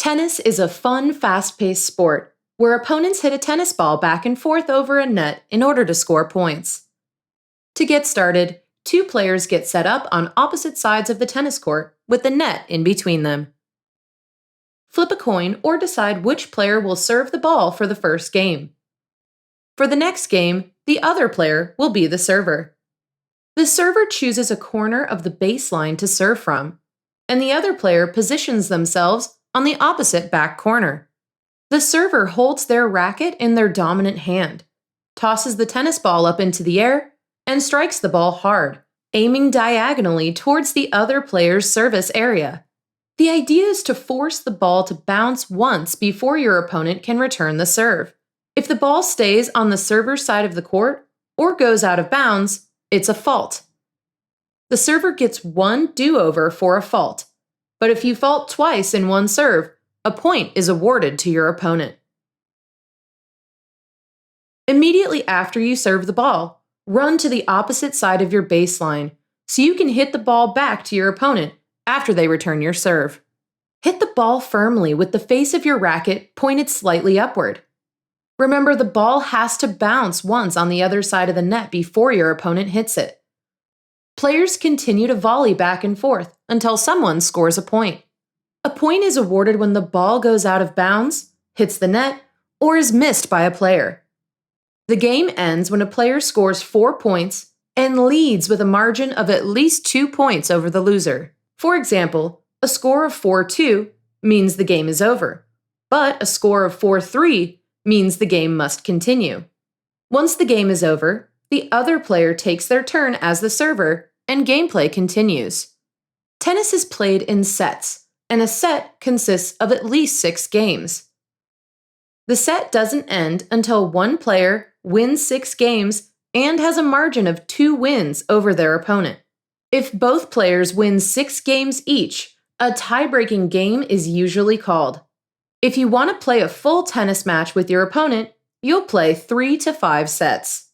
Tennis is a fun, fast-paced sport where opponents hit a tennis ball back and forth over a net in order to score points. To get started, two players get set up on opposite sides of the tennis court with the net in between them. Flip a coin or decide which player will serve the ball for the first game. For the next game, the other player will be the server. The server chooses a corner of the baseline to serve from, and the other player positions themselves on the opposite back corner. The server holds their racket in their dominant hand, tosses the tennis ball up into the air, and strikes the ball hard, aiming diagonally towards the other player's service area. The idea is to force the ball to bounce once before your opponent can return the serve. If the ball stays on the server's side of the court or goes out of bounds, it's a fault. The server gets one do-over for a fault, but if you fault twice in one serve, a point is awarded to your opponent. Immediately after you serve the ball, run to the opposite side of your baseline so you can hit the ball back to your opponent after they return your serve. Hit the ball firmly with the face of your racket pointed slightly upward. Remember, the ball has to bounce once on the other side of the net before your opponent hits it. Players continue to volley back and forth until someone scores a point. A point is awarded when the ball goes out of bounds, hits the net, or is missed by a player. The game ends when a player scores 4 points and leads with a margin of at least 2 points over the loser. For example, a score of 4-2 means the game is over, but a score of 4-3 means the game must continue. Once the game is over, the other player takes their turn as the server, and gameplay continues. Tennis is played in sets, and a set consists of at least 6 games. The set doesn't end until one player wins 6 games and has a margin of 2 wins over their opponent. If both players win 6 games each, a tie-breaking game is usually called. If you want to play a full tennis match with your opponent, you'll play 3 to 5 sets.